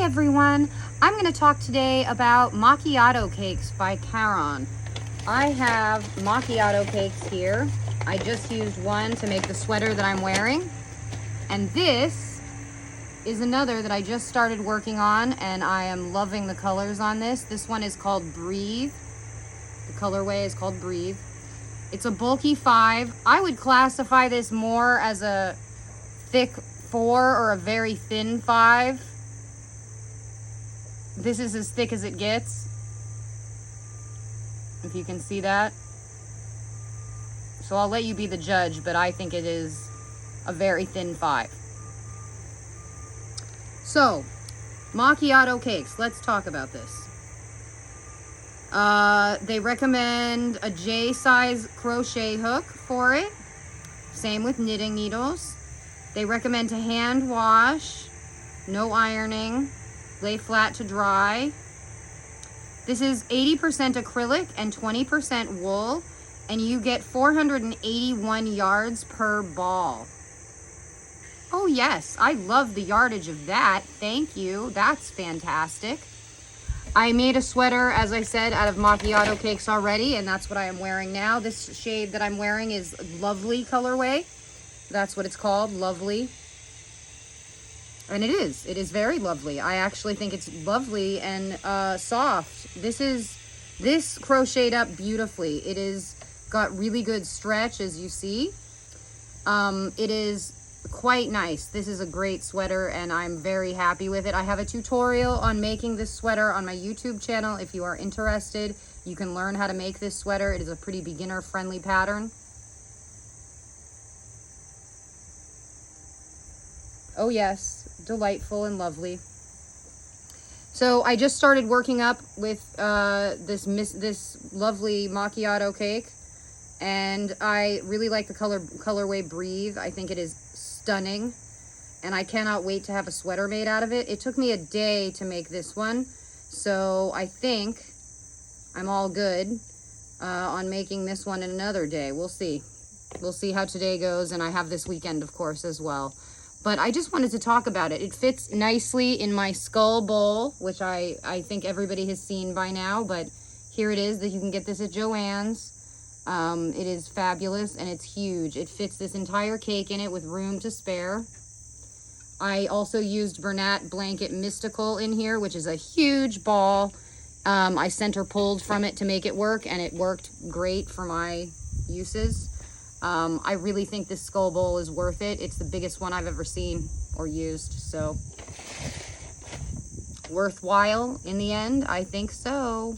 everyone, I'm going to talk today about macchiato cakes by Caron. I have macchiato cakes here. I just used one to make the sweater that I'm wearing. And this is another that I just started working on, and I am loving the colors on this. This one is called Breathe. The colorway is called Breathe. It's a bulky 5. I would classify this more as a thick 4 or a very thin 5. This is as thick as it gets, if you can see that. So I'll let you be the judge, but I think it is a very thin 5. So, macchiato cakes, let's talk about this. They recommend a J size crochet hook for it. Same with knitting needles. They recommend to hand wash, no ironing, lay flat to dry. This is 80% acrylic and 20% wool, and you get 481 yards per ball. Oh yes, I love the yardage of that. Thank you, that's fantastic. I made a sweater, as I said, out of macchiato cakes already, and that's what I am wearing now. This shade that I'm wearing is Lovely colorway. That's what it's called, Lovely. And it is very lovely. I actually think it's lovely and soft. This crocheted up beautifully. It is got really good stretch, as you see. It is quite nice. This is a great sweater and I'm very happy with it. I have a tutorial on making this sweater on my YouTube channel. If you are interested, you can learn how to make this sweater. It is a pretty beginner friendly pattern. Oh yes, delightful and lovely. So I just started working up with this lovely macchiato cake, and I really like the colorway Breathe. I think it is stunning, and I cannot wait to have a sweater made out of it. It took me a day to make this one, so I think I'm all good on making this one in another day. We'll see. We'll see how today goes, and I have this weekend, of course, as well. But I just wanted to talk about it. It fits nicely in my skull bowl, which I think everybody has seen by now, but here it is. That you can get this at Joann's. It is fabulous and it's huge. It fits this entire cake in it with room to spare. I also used Bernat Blanket Mystical in here, which is a huge ball. I center pulled from it to make it work, and it worked great for my uses. I really think this skull bowl is worth it. It's the biggest one I've ever seen or used, so worthwhile in the end, I think so.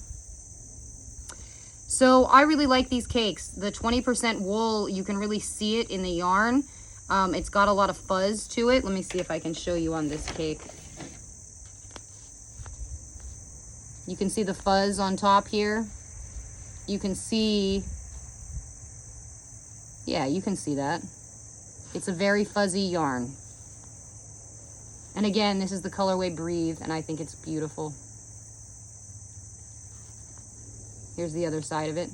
So I really like these cakes. The 20% wool, you can really see it in the yarn. It's got a lot of fuzz to it. Let me see if I can show you on this cake. You can see the fuzz on top here. You can see, yeah, you can see that. It's a very fuzzy yarn. And again, this is the colorway Breathe, and I think it's beautiful. Here's the other side of it.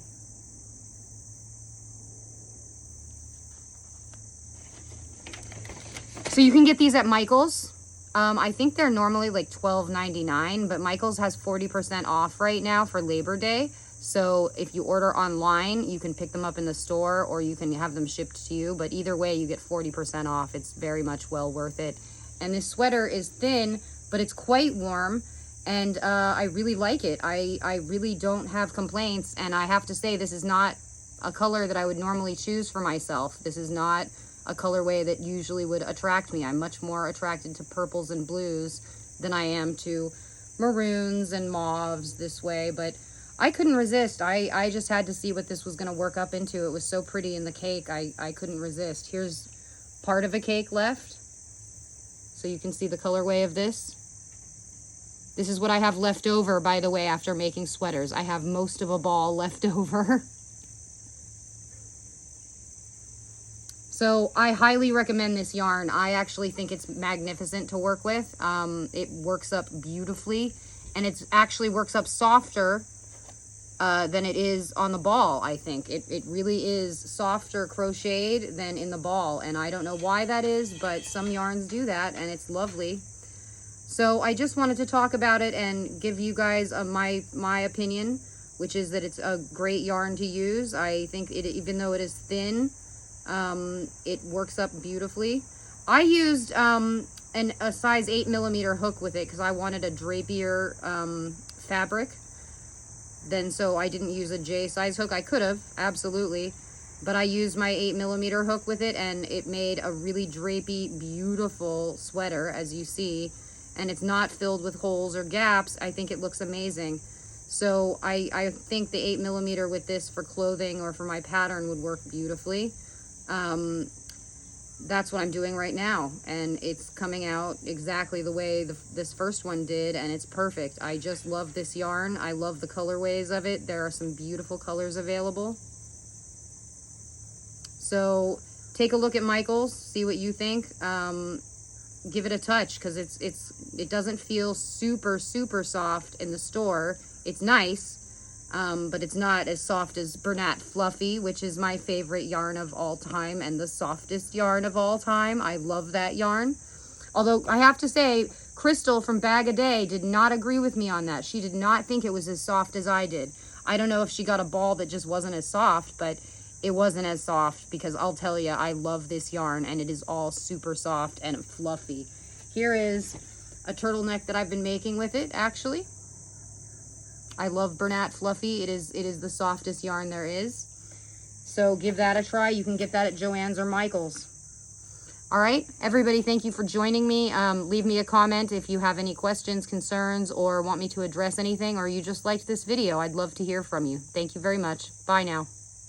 So you can get these at Michael's. I think they're normally like $12.99, but Michael's has 40% off right now for Labor Day. So if you order online, you can pick them up in the store or you can have them shipped to you. But either way, you get 40% off. It's very much well worth it. And this sweater is thin, but it's quite warm. And I really like it. I really don't have complaints. And I have to say, this is not a color that I would normally choose for myself. This is not a colorway that usually would attract me. I'm much more attracted to purples and blues than I am to maroons and mauves this way. But I couldn't resist. I just had to see what this was going to work up into. It was so pretty in the cake. I couldn't resist. Here's part of a cake left. So you can see the colorway of this. This is what I have left over, by the way, after making sweaters. I have most of a ball left over. So I highly recommend this yarn. I actually think it's magnificent to work with. It works up beautifully, and it actually works up softer than it is on the ball, I think. It really is softer crocheted than in the ball, and I don't know why that is, but some yarns do that, and it's lovely. So I just wanted to talk about it and give you guys my opinion, which is that it's a great yarn to use. I think it, even though it is thin, it works up beautifully. I used a size 8mm hook with it because I wanted a drapier fabric. So I didn't use a J size hook. I could have, absolutely. But I used my 8mm hook with it, and it made a really drapey, beautiful sweater, as you see. And it's not filled with holes or gaps. I think it looks amazing. So I think the 8mm with this for clothing or for my pattern would work beautifully. That's what I'm doing right now, and it's coming out exactly the way this first one did, and it's perfect. I just love this yarn. I love the colorways of it. There are some beautiful colors available. So take a look at Michael's, see what you think. Give it a touch, because it doesn't feel super soft in the store. It's nice, but it's not as soft as Bernat Fluffy, which is my favorite yarn of all time and the softest yarn of all time. I love that yarn. Although I have to say, Crystal from Bag a Day did not agree with me on that. She did not think it was as soft as I did. I don't know if she got a ball that just wasn't as soft, but it wasn't as soft, because I'll tell you, I love this yarn, and it is all super soft and fluffy. Here is a turtleneck that I've been making with it, actually. I love Bernat Fluffy. It is the softest yarn there is. So give that a try. You can get that at Joann's or Michael's. All right, everybody, thank you for joining me. Leave me a comment if you have any questions, concerns, or want me to address anything, or you just liked this video. I'd love to hear from you. Thank you very much. Bye now.